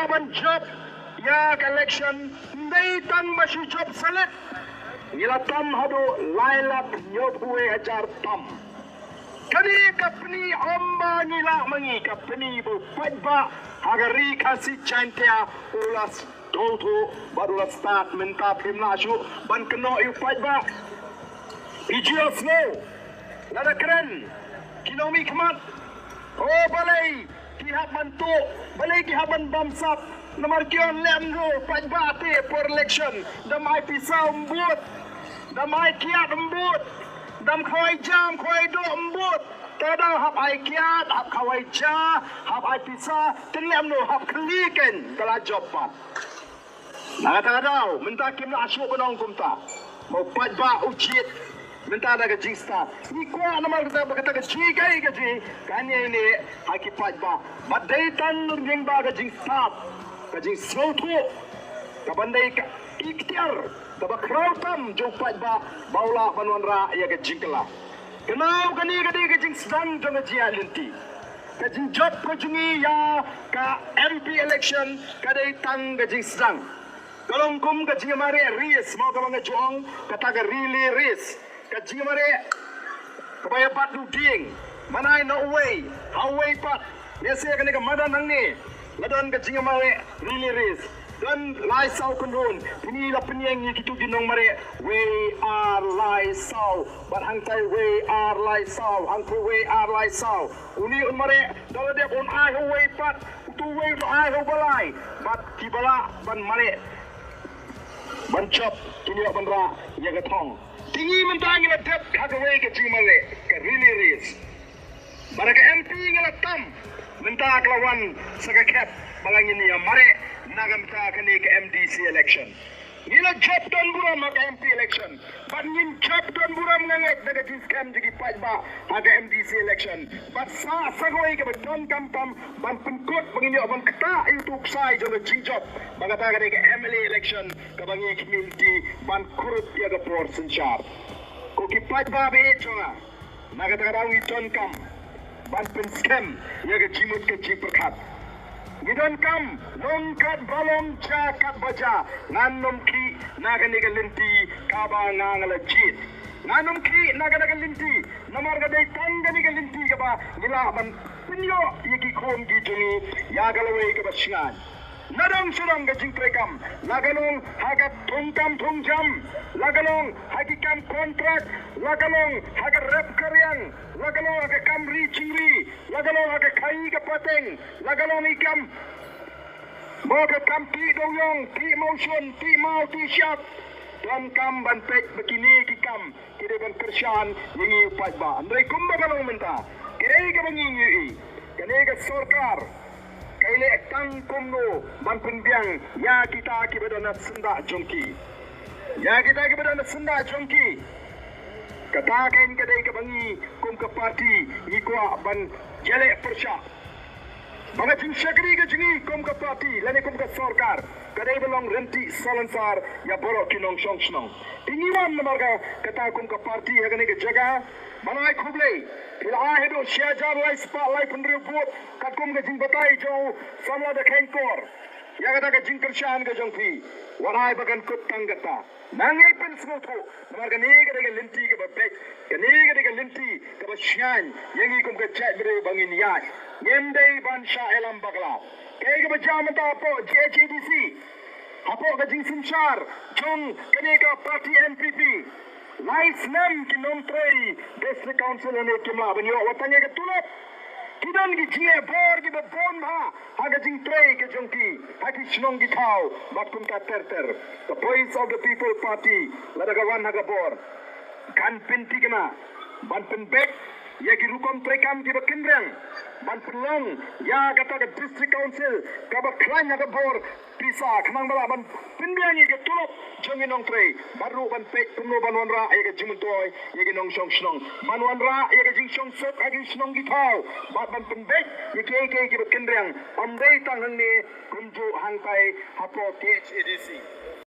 ban job ya election ndai tan mashi job salat nila tam hado lailap nyopue hajar tam kani kapni amba nila mangi kapni bu padba hagari kasi chantia ulas doto baru start minta primna shu ban keno yu padba Ijio snow nada keren kinomi kemat oh balai kihat bantu balai kihaban bamsap nomor kion lemgo padbate for election damai pisau embut damai kiat embut dam khawai jam khawai do embut kadang hap ai kiat hap khawai ja hap ai pisa tenlem no hap kliken kala job pat nada minta kimna asyuk benong kumta mau padba ucit minta ada gajing start. Ni kuah nama kita berkata gaji kai gaji. Kanya ini haki padba. Badai tan nurjeng ba gajing start. Gajing slow tu. Kabandai ikhtiar. Kaba krautam jauh padba. Baula banwanra ya gajing kala. Kenau kani gadi gajing sedang jauh gaji alinti. Gajing job kajungi ya ka MP election kadai tang gajing sedang. Kalau kum gajing mare ris mau kabang juang kata ga really ris. Kaji mare kabaya pat du ding manai no way how way pat nese kane ka madan nang ni ladan kaji mare really ris dan lai sau kunun ini la penyeng ni kitu dinong mare we are lai sau but hang tai we are lai sau hang ku we are lai sau uni un mare dala de on ai ho way pat tu way no ai ho balai but kibala ban mare ban chop kini ban ra ya ga thong tinggi mentang ila tep kagawai ke cimale ke really ris baraka MP ngala tam mentang lawan saka cap balangin ni mare nagam ta kani ke MDC election nila job don buram mak MP election but nin job don buram nganget daga scam jigi pajba aga MDC election but sa sagawai ke don kam tam ban penkot bangini ban kata youtube sai jong jing job bagata kani ke MLA election ke bangi community ban kurut ya ga por senchar ko ki pajba be chonga nagata rawi don kam ban pen scam ya ga jimut ke ji perkat Gidon kam longkat balong cha kat baja nganom ki nagani galinti kaba ngangala jit nganom ki nagani galinti namar gadai tangani galinti kaba gila ban pinyo yiki khom gi juni ya galawai kaba shingan nadang surang gajing trekam lagalong hagat thongkam thongjam lagalong hagikam contract lagalong hagat rep karyang lagalong hagat kamri chingri lagalong hagat khai ka pateng lagalong ikam mo ka kam ti doyong ti motion ti mau ti shot dan kam ban pek begini kikam kide ban kershan yengi pajba andai kumba galong menta kire ka bangi kene ka sarkar kaile tang kumno ban pendiang ya kita kibadana senda jongki ya kita kibadana senda jongki katakan kadai ka bangi kum ka parti ikwa ban jele persya banga jing syakri ka jingi kum ka parti lani kum ka sarkar kadai belong renti salansar ya boro kinong shong shnong tingiwan namarga kata kum ka parti hagane ka jaga manai khuble filai do shajar lai spa lai pandre bot katkum ka jing batai jo samla da khankor ya kata ka jing kershan ka jongpi warai bagan kut tangata nangai pen smoto namarga nega de linti ka babek ka nega de linti ka basyan yangi kum ka chat bre bangin yai Nyendai bansha elam bagla. Kaya ka bajamata po JHDC. Hapo ka jing sinchar. Jong kani ka party MPP. Lais nam kinom trei. District Council ane kimla banyo. Watanya ka tulap. Kidan ki jie bor ki babon ha. Haga jing trei ka jong ki. Haki shnong ki thao. Bakum ka ter. The Voice of the People Party. Ladagawan haga bor. Kan pinti kena. Ban penbek. Ya ki rukom trekam ki bakindrang. Ban pelong ya kata ke district council kaba klan ya bor pisa kemang bala ban pindiangi ke tulop jongi nong trei baru ban pek puno ban wanra ya ke jimuntoy ya ke nong shong shnong ban wanra ya ke jing shong sot agi shnong gitau ban penbek ya ke bekendrang ondai tanghang ni kunju hangkai hapo KHADC